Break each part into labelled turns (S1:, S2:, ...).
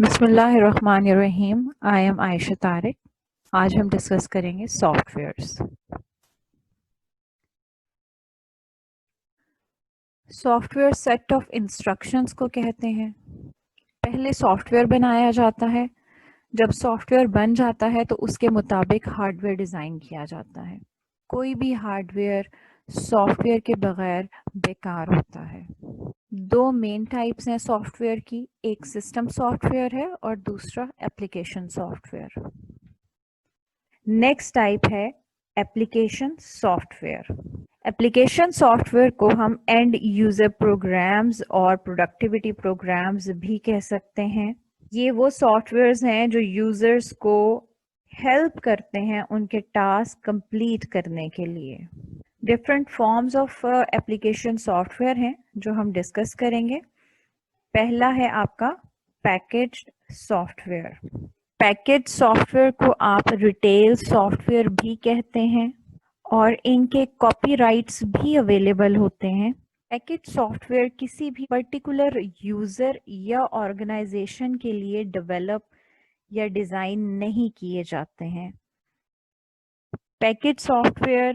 S1: بسم اللہ الرحمن الرحیم. I am Ayesha Tariq. آج ہم ڈسکس کریں گے softwares. Software set of instructions کو کہتے ہیں. پہلے سافٹ ویئر بنایا جاتا ہے. جب سافٹ ویئر بن جاتا ہے تو اس کے مطابق ہارڈ ویئر ڈیزائن کیا جاتا ہے. کوئی بھی ہارڈ ویئر سافٹ ویئر کے بغیر بیکار ہوتا ہے. دو مین ٹائپس ہیں سافٹ ویئر کی. ایک سسٹم سافٹ ویئر ہے اور دوسرا application software. Next type ہے application software. Application software کو ہم اینڈ یوزر پروگرامز اور پروڈکٹیوٹی پروگرامز بھی کہہ سکتے ہیں. یہ وہ سافٹ ویئرز ہیں جو یوزرز کو ہیلپ کرتے ہیں ان کے ٹاسک کمپلیٹ کرنے کے لیے. Different forms of application software ہیں جو ہم ڈسکس کریں گے. پہلا ہے آپ کا package soft where. Package software کو آپ ریٹیل سافٹ ویئر بھی کہتے ہیں اور ان کے کاپی رائٹس بھی اویلیبل ہوتے ہیں. پیکیج سافٹ ویئر کسی بھی پرٹیکولر یوزر یا آرگنائزیشن کے لیے ڈیولپ یا ڈیزائن نہیں کیے جاتے ہیں. Package software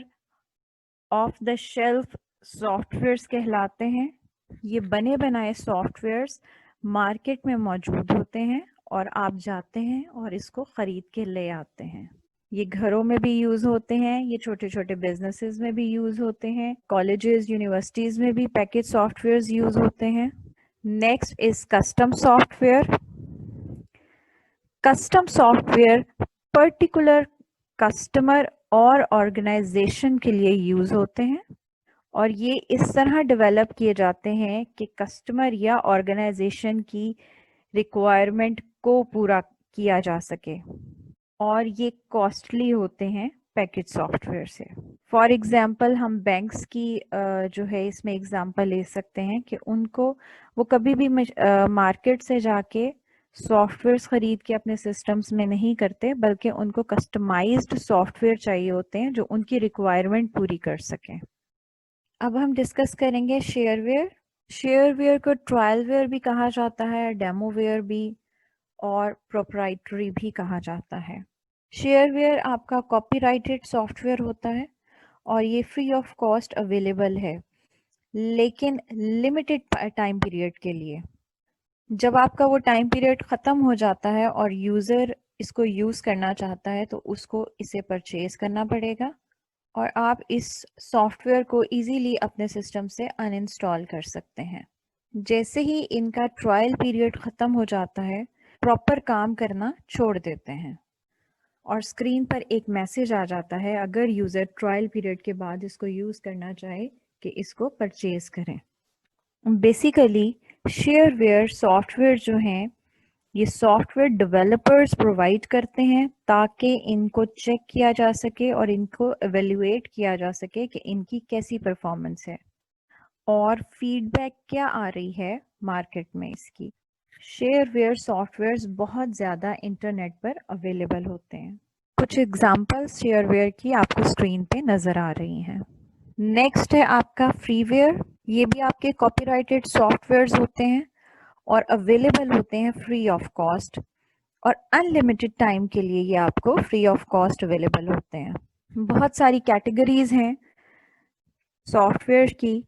S1: off the shelf softwares کہلاتے ہیں. یہ بنے بنائے سافٹ ویئرس مارکیٹ میں موجود ہوتے ہیں اور آپ جاتے ہیں اور اس کو خرید کے لے آتے ہیں. یہ گھروں میں بھی یوز ہوتے ہیں, یہ چھوٹے چھوٹے بزنسز میں بھی یوز ہوتے ہیں, کالجز یونیورسٹیز میں بھی پیکیج سافٹ ویئرز یوز ہوتے ہیں. Next is custom soft where. Custom soft where particular customer اور آرگنائزیشن کے لیے یوز ہوتے ہیں اور یہ اس طرح ڈیولپ کیے جاتے ہیں کہ کسٹمر یا آرگنائزیشن کی ریکوائرمنٹ کو پورا کیا جا سکے اور یہ کاسٹلی ہوتے ہیں پیکیج سافٹ ویئر سے. فار ایگزامپل ہم بینکس کی جو ہے اس میں ایگزامپل لے سکتے ہیں کہ ان کو وہ کبھی بھی مارکیٹ سے جا کے سافٹ ویئرس خرید کے اپنے سسٹمز میں نہیں کرتے بلکہ ان کو کسٹمائزڈ سافٹ ویئر چاہیے ہوتے ہیں جو ان کی ریکوائرمنٹ پوری کر سکیں. اب ہم ڈسکس کریں گے شیئر ویئر. شیئر ویئر کو ٹرائل ویئر بھی کہا جاتا ہے, ڈیمو ویئر بھی اور پروپرائٹری بھی کہا جاتا ہے. شیئر ویئر آپ کا کاپی رائٹڈ سافٹ ویئر ہوتا ہے اور یہ فری آف کاسٹ اویلیبل ہے لیکن لمیٹڈ ٹائم پیریڈ کے لیے. جب آپ کا وہ ٹائم پیریڈ ختم ہو جاتا ہے اور یوزر اس کو یوز کرنا چاہتا ہے تو اس کو اسے پرچیز کرنا پڑے گا اور آپ اس سافٹ ویئر کو ایزیلی اپنے سسٹم سے ان انسٹال کر سکتے ہیں. جیسے ہی ان کا ٹرائل پیریڈ ختم ہو جاتا ہے پراپر کام کرنا چھوڑ دیتے ہیں اور اسکرین پر ایک میسج آ جاتا ہے اگر یوزر ٹرائل پیریڈ کے بعد اس کو یوز کرنا چاہے کہ اس کو پرچیز کریں. Basically share where soft where جو ہیں یہ سافٹ ویئر ڈیولپرز پرووائڈ کرتے ہیں تاکہ ان کو چیک کیا جا سکے اور ان کو ایویلیویٹ کیا جا سکے کہ ان کی کیسی پرفارمنس ہے اور فیڈ بیک کیا آ رہی ہے مارکیٹ میں اس کی. شیئر ویئر سافٹ ویئرز بہت زیادہ انٹرنیٹ پر اویلیبل ہوتے ہیں. کچھ ایگزامپلس شیئر ویئر کی آپ کو اسکرین پہ نظر آ رہی ہیں. نیکسٹ ہے آپ کا فری ویئر. یہ بھی آپ کے کاپی رائٹڈ سافٹ ویئرز ہوتے ہیں اور اویلیبل ہوتے ہیں فری آف کاسٹ اور ان لمیٹڈ ٹائم کے لیے یہ آپ کو فری آف کاسٹ اویلیبل ہوتے ہیں. بہت ساری کیٹیگریز ہیں سافٹ ویئر کی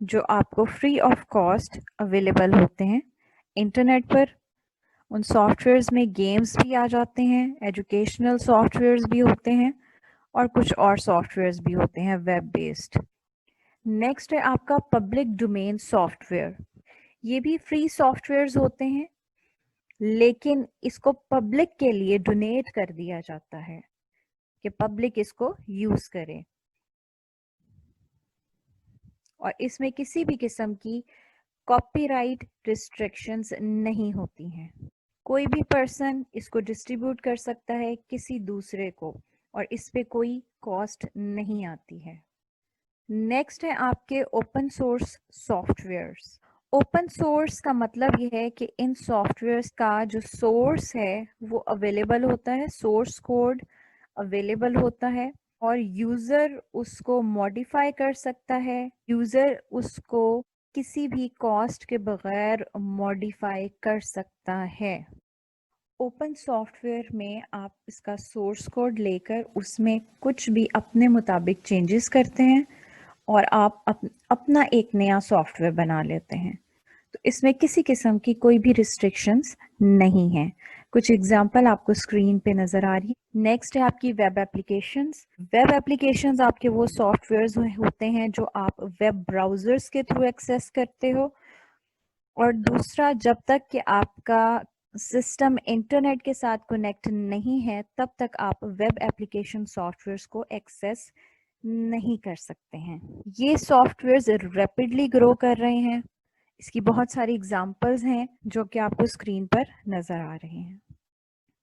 S1: جو آپ کو فری آف کاسٹ اویلیبل ہوتے ہیں انٹرنیٹ پر. ان سافٹ ویئرز میں گیمز بھی آ جاتے ہیں, ایجوکیشنل سافٹ ویئرز بھی ہوتے ہیں اور کچھ اور سافٹ ویئرز بھی ہوتے ہیں ویب بیسڈ. نیکسٹ ہے آپ کا پبلک ڈومین سافٹ ویئر. یہ بھی فری سافٹ ویئرز ہوتے ہیں لیکن اس کو پبلک کے لیے ڈونیٹ کر دیا جاتا ہے کہ پبلک اس کو یوز کرے اور اس میں کسی بھی قسم کی کاپی رائٹ ریسٹرکشنز نہیں ہوتی ہیں. کوئی بھی پرسن اس کو ڈسٹریبیوٹ کر سکتا ہے کسی دوسرے کو اور اس پہ کوئی کاسٹ نہیں آتی ہے. نیکسٹ ہے آپ کے open source softwares. Open source کا مطلب یہ ہے کہ ان سافٹ ویئرس کا جو سورس ہے وہ اویلیبل ہوتا ہے, سورس کوڈ اویلیبل ہوتا ہے اور یوزر اس کو ماڈیفائی کر سکتا ہے, یوزر اس کو کسی بھی کاسٹ کے بغیر ماڈیفائی کر سکتا ہے. اوپن سافٹ ویئر میں آپ اس کا سورس کوڈ لے کر اس میں کچھ بھی اپنے مطابق چینجز کرتے ہیں اور آپ اپنا ایک نیا سافٹ ویئر بنا لیتے ہیں. تو اس میں کسی قسم کی کوئی بھی ریسٹرکشنز نہیں ہیں. کچھ اگزامپل آپ کو اسکرین پہ نظر آ رہی ہے. نیکسٹ ہے آپ کی ویب اپلیکیشنز. ویب اپلیکیشنز آپ کے وہ سافٹ ویئرز ہوتے ہیں جو آپ ویب براؤزرز کے تھرو ایکسیس کرتے ہو، اور دوسرا جب تک کہ آپ کا سسٹم انٹرنیٹ کے ساتھ کنیکٹ نہیں ہے تب تک آپ ویب اپلیکیشن سافٹ ویئرز کو ایکسیس نہیں کر سکتے ہیں. یہ سافٹ ویئرز ریپڈلی گرو کر رہے ہیں. اس کی بہت ساری اگزامپلز ہیں جو کہ آپ کو اسکرین پر نظر آ رہے ہیں.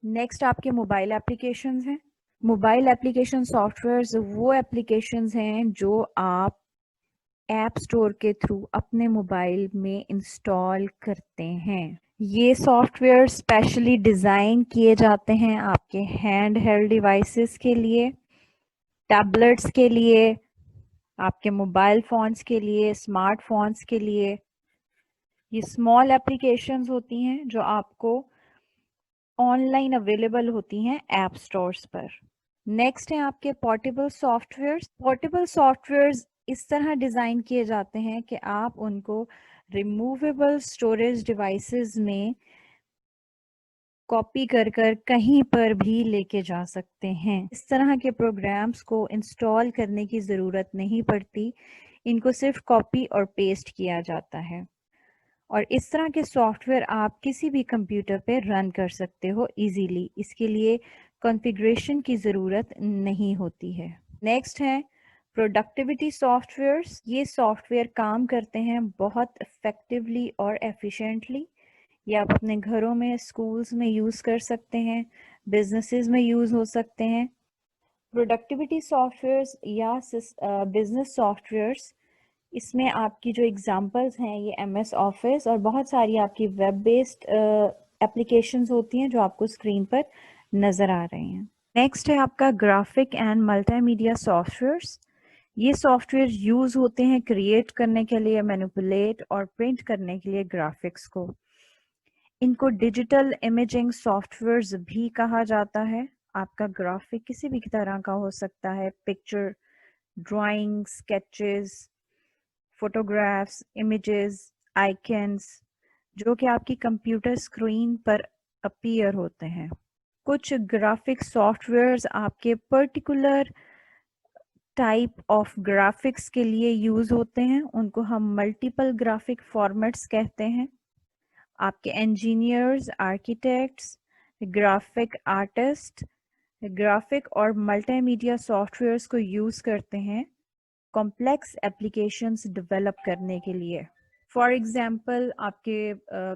S1: نیکسٹ آپ کے موبائل اپلیکیشنز ہیں. موبائل اپلیکیشن سافٹ ویئرز وہ اپلیکیشنز ہیں جو آپ ایپ اسٹور کے تھرو اپنے موبائل میں انسٹال کرتے ہیں. یہ سافٹ ویئر اسپیشلی ڈیزائن کیے جاتے ہیں آپ کے ہینڈ ہیلڈ ڈیوائسز کے لیے، ٹیبلٹس کے لیے، آپ کے موبائل فونز کے لیے، اسمارٹ فونز کے لیے. یہ اسمال اپلیکیشنز ہوتی ہیں جو آپ کو آن لائن اویلیبل ہوتی ہیں ایپ اسٹورز پر. نیکسٹ ہیں آپ کے portable softwares. Portable softwares اس طرح ڈیزائن کیے جاتے ہیں کہ آپ ان کو ریموویبل اسٹوریج ڈیوائسز میں کاپی کر کر کہیں پر بھی لے کے جا سکتے ہیں. اس طرح کے پروگرامز کو انسٹال کرنے کی ضرورت نہیں پڑتی، ان کو صرف کاپی اور پیسٹ کیا جاتا ہے، اور اس طرح کے سافٹ ویئر آپ کسی بھی کمپیوٹر پہ رن کر سکتے ہو ایزیلی. اس کے لیے کنفیگریشن کی ضرورت نہیں ہوتی ہے. نیکسٹ ہے پروڈکٹیوٹی سافٹ ویئرس. یہ سافٹ ویئر کام کرتے ہیں بہت افیکٹولی اور ایفیشینٹلی. یہ آپ اپنے گھروں میں، اسکولز میں یوز کر سکتے ہیں، بزنسز میں یوز ہو سکتے ہیں. پروڈکٹیوٹی سافٹ ویئرس یا بزنس سافٹ ویئرس، اس میں آپ کی جو اگزامپلس ہیں یہ ایم ایس آفس اور بہت ساری آپ کی ویب بیسڈ اپلیکیشنز ہوتی ہیں جو آپ کو اسکرین پر نظر آ رہے ہیں. نیکسٹ ہے آپ کا graphic and multimedia softwares. یہ سافٹ ویئر یوز ہوتے ہیں کریٹ کرنے کے لیے، مینیپولیٹ اور پرنٹ کرنے کے لیے گرافکس کو. ان کو ڈیجیٹل امیجنگ سافٹ ویئرز بھی کہا جاتا ہے. آپ کا گرافک کسی بھی طرح کا ہو سکتا ہے، picture, drawing, sketches, photographs, images, icons, جو کہ آپ کی کمپیوٹر اسکرین پر اپیئر ہوتے ہیں. کچھ گرافک سافٹ ویئرز آپ کے پرٹیکولر ٹائپ آف گرافکس کے لیے یوز ہوتے ہیں، ان کو ہم ملٹیپل گرافک فارمیٹس کہتے ہیں. آپ کے engineers, architects, graphic artist graphic اور ملٹی میڈیا سافٹ ویئرس کو یوز کرتے ہیں کمپلیکس اپلیکیشنز ڈیولپ کرنے کے لیے. فار ایگزامپل آپ کے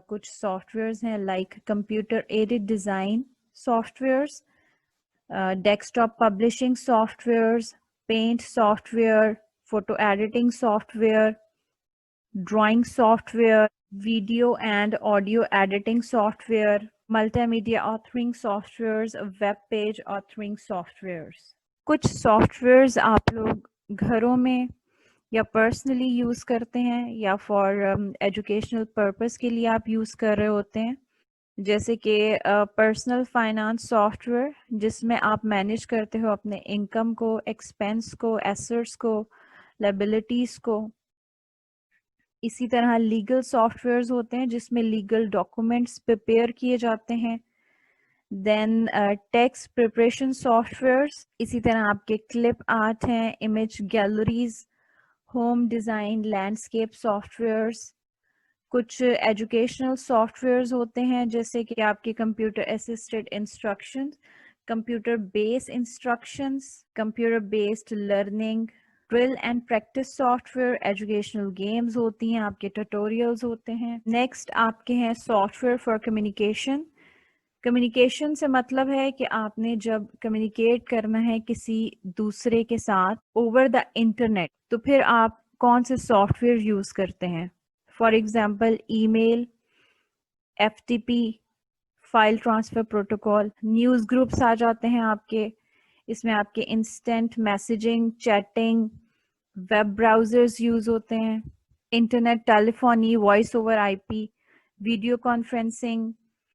S1: کچھ سافٹ ویئرز ہیں like computer aided design softwares, desktop publishing softwares, paint software, photo editing software, drawing software, video and audio editing software, multimedia authoring softwares, web page authoring softwares. کچھ softwares آپ لوگ گھروں میں یا personally use کرتے ہیں یا for educational purpose کے لیے آپ یوز کر رہے ہوتے ہیں، جیسے کہ پرسنل فائنانس سافٹ ویئر جس میں آپ مینیج کرتے ہو اپنے انکم کو، ایکسپینس کو، ایسٹس کو، لائبلٹیز کو. اسی طرح لیگل سافٹ ویئرز ہوتے ہیں جس میں لیگل ڈاکومنٹس پریپیئر کیے جاتے ہیں. Then text preparation softwares, اسی طرح آپ کے کلپ آرٹ ہیں، image galleries, home design, landscape softwares. کچھ ایجوکیشنل سافٹ ویئرز ہوتے ہیں جیسے کہ آپ کے computer assisted instruction, computer base instructions, computer based learning, drill and practice software, educational games ہوتی ہیں، آپ کے ٹیوٹوریلز ہوتے ہیں. نیکسٹ آپ کے ہیں soft where for communication. Communication سے مطلب ہے کہ آپ نے جب کمیونیکیٹ کرنا ہے کسی دوسرے کے ساتھ اوور دا انٹرنیٹ تو پھر آپ کون سے سافٹ ویئر یوز کرتے ہیں. For example email, F T P, file transfer protocol. Newsgroups آ جاتے ہیں آپ کے، اس میں آپ کے instant messaging, chatting, web browsers use ہوتے ہیں. Internet telephony, voice over I P, video conferencing,